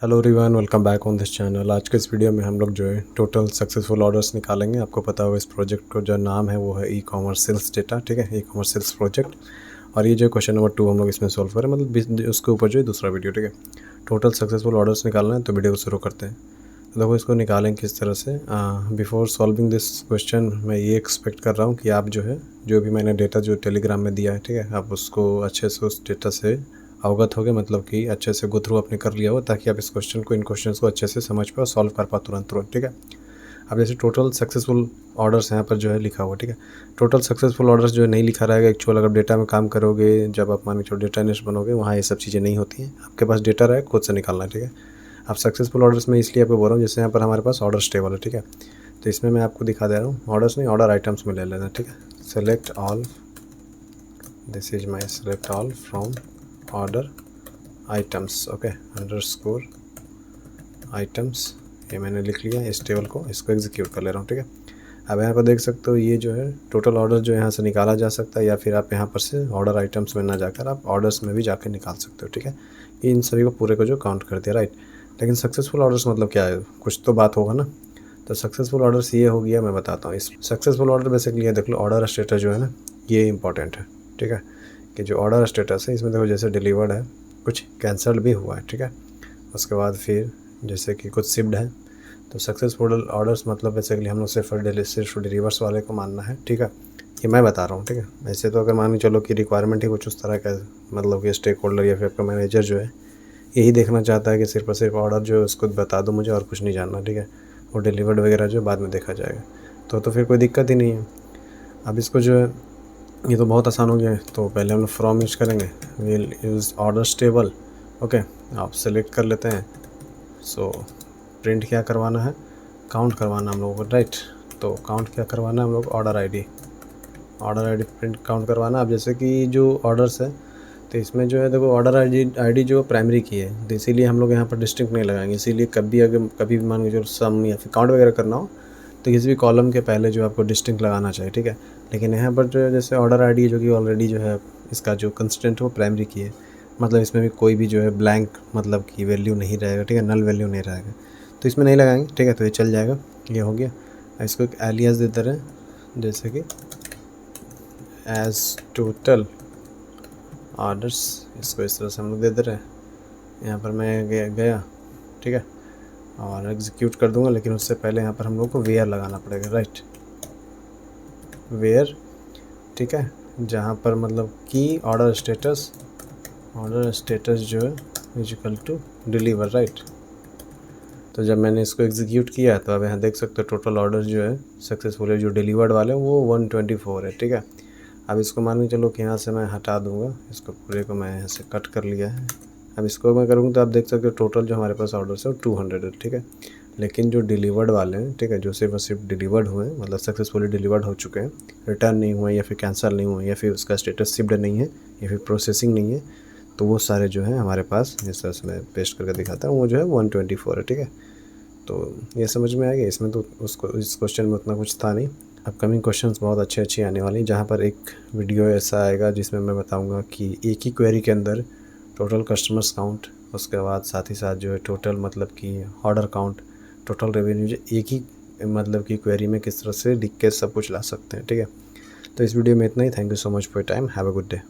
Hello everyone, welcome back on this channel. आज के इस वीडियो में हम लोग जो है टोटल सक्सेसफुल ऑर्डर्स निकालेंगे। आपको पता होगा इस प्रोजेक्ट को जो नाम है वो है ई कॉमर्स सेल्स डेटा, ठीक है, ई कॉमर्स सेल्स प्रोजेक्ट। और ये जो क्वेश्चन नंबर 2 हम लोग इसमें सॉल्व करें, मतलब उसके ऊपर जो है दूसरा वीडियो, ठीक है। टोटल सक्सेसफुल ऑर्डर्स निकालना है तो वीडियो को शुरू करते हैं। तो देखो इसको निकालें किस तरह से। बिफोर सॉल्विंग दिस क्वेश्चन मैं ये एक्सपेक्ट कर रहा हूँ कि आप जो है जो भी मैंने डेटा जो टेलीग्राम में दिया है, ठीक है, आप उसको अच्छे से उस डेटा से अवगत हो गए, मतलब कि अच्छे से गो थ्रू आपने कर लिया हो, ताकि आप इस क्वेश्चन को, इन क्वेश्चंस को अच्छे से समझ पाओ, सॉल्व कर पाओ तुरंत, ठीक है। अब जैसे टोटल सक्सेसफुल ऑर्डर्स यहाँ पर जो है लिखा हुआ, ठीक है। टोटल सक्सेसफुल ऑर्डर्स जो है नहीं लिखा रहेगा एक्चुअल। अगर डेटा में काम करोगे, जब आप मान के चलो डेटा एनालिस्ट बनोगे, वहाँ ये सब चीज़ें नहीं होती हैं। आपके पास डेटा रहे, खुद से निकालना है, ठीक है। अब सक्सेसफुल ऑर्डर्स में इसलिए आपको बोल रहा हूँ, जैसे यहाँ पर हमारे पास ऑर्डर्स टेबल है, ठीक है। तो इसमें मैं आपको दिखा दे रहा हूँ, ऑर्डर्स नहीं, ऑर्डर आइटम्स में ले लेना, ठीक है। Select all, this is my select all from order items, okay, underscore items, ये मैंने लिख लिया इस टेबल को। इसको एग्जीक्यूट कर ले रहा हूँ, ठीक है। अब यहाँ पर देख सकते हो ये जो है टोटल ऑर्डर जो यहाँ से निकाला जा सकता है, या फिर आप यहाँ पर से ऑर्डर आइटम्स में ना जाकर आप ऑर्डर्स में भी जाकर निकाल सकते हो, ठीक है। ये इन सभी को पूरे को जो काउंट कर दिया, राइट। लेकिन सक्सेसफुल ऑर्डर्स मतलब क्या है, कुछ तो बात होगा ना। तो सक्सेसफुल ऑर्डर्स ये हो गया, मैं बताता हूँ। इस सक्सेसफुल ऑर्डर बेसिकली देख लो, ऑर्डर स्टेटस जो है ना, ये इंपॉर्टेंट है, ठीक है। कि जो ऑर्डर स्टेटस है इसमें देखो, जैसे डिलीवर्ड है, कुछ कैंसिल भी हुआ है, ठीक है। उसके बाद फिर जैसे कि कुछ शिप्ड है। तो सक्सेसफुल ऑर्डर्स मतलब बेसिकली हम लोग सिर्फ डिलीवर्स वाले को मानना है, ठीक है। ये मैं बता रहा हूँ, ठीक है। ऐसे तो अगर मान के चलो कि रिक्वायरमेंट ही कुछ उस तरह का, मतलब कि स्टेक होल्डर या फिर आपका मैनेजर जो है यही देखना चाहता है कि सिर्फ और सिर्फ ऑर्डर जो है उसको बता दो मुझे, और कुछ नहीं जानना, ठीक है। वो डिलीवर्ड वगैरह जो बाद में देखा जाएगा, तो फिर कोई दिक्कत ही नहीं है। अब इसको जो है, ये तो बहुत आसान हो गया है। तो पहले हम लोग फ्रॉम यूज करेंगे, will use orders table, okay. आप सेलेक्ट कर लेते हैं। सो प्रिंट क्या करवाना है, काउंट करवाना हम लोगों को, राइट। तो काउंट क्या करवाना है हम लोग, ऑर्डर आईडी प्रिंट काउंट करवाना। अब जैसे कि जो ऑर्डर्स है, तो इसमें जो है देखो ऑर्डर आईडी जो प्राइमरी की है, तो इसीलिए हम लोग यहाँ पर डिस्टिंक्ट नहीं लगाएंगे। इसीलिए कभी भी मान के जो सम या फिर काउंट वगैरह करना हो, तो किसी भी कॉलम के पहले जो आपको डिस्टिंक्ट लगाना चाहिए, ठीक है। लेकिन यहाँ पर जो है जैसे ऑर्डर आईडी जो कि ऑलरेडी जो है इसका जो कंस्टेंट है वो प्राइमरी की है, मतलब इसमें भी कोई भी जो है ब्लैंक मतलब की वैल्यू नहीं रहेगा, ठीक है, नल वैल्यू नहीं रहेगा, तो इसमें नहीं लगाएंगे, ठीक है। तो ये चल जाएगा, ये हो गया। इसको एक एलियास देते रहे, जैसे कि एज टोटल ऑर्डर्स, इसको इस तरह से हम लोग दे दे रहे हैं। यहाँ पर मैं गया, ठीक है, और एग्जीक्यूट कर दूंगा। लेकिन उससे पहले यहाँ पर हम लोग को वेयर लगाना पड़ेगा, राइट, वेयर, ठीक है। जहाँ पर मतलब की ऑर्डर स्टेटस जो है इक्वल टू डिलीवर, राइट। तो जब मैंने इसको एग्जीक्यूट किया तो अब यहाँ देख सकते हो टोटल ऑर्डर जो है सक्सेसफुल है, जो डिलीवर्ड वाले वो 124 है, ठीक है। अब इसको मान के चलो कि यहाँ से मैं हटा दूंगा, इसको पूरे को मैं यहाँ से कट कर लिया है। अब इसको मैं करूँगा तो आप देख सकते हो टोटल जो हमारे पास ऑर्डर है वो 200 है, ठीक है। लेकिन जो डिलीवर्ड वाले हैं, ठीक है, जो सिर्फ और सिर्फ डिलीवर्ड हुए हैं, मतलब सक्सेसफुली डिलीवर्ड हो चुके हैं, रिटर्न नहीं हुए या फिर कैंसिल नहीं हुए या फिर उसका स्टेटस शिप्ड नहीं है या फिर प्रोसेसिंग नहीं है, तो वो सारे जो है हमारे पास, जिस तरह से मैं पेस्ट करके दिखाता हूँ, वो जो है 124 है, ठीक है। तो ये समझ में आ गया। इसमें तो उसको इस क्वेश्चन में उतना कुछ था नहीं। अपकमिंग क्वेश्चंस बहुत अच्छे आने वाली, जहाँ पर एक वीडियो ऐसा आएगा जिसमें मैं बताऊंगा कि एक ही क्वेरी के अंदर टोटल कस्टमर्स काउंट, उसके बाद साथ ही साथ जो है टोटल मतलब कि ऑर्डर काउंट, टोटल रेवेन्यू जो एक ही मतलब कि क्वेरी में किस तरह से लिख के सब कुछ ला सकते हैं, ठीक है। तो इस वीडियो में इतना ही। Thank you so much for your time, have a good day.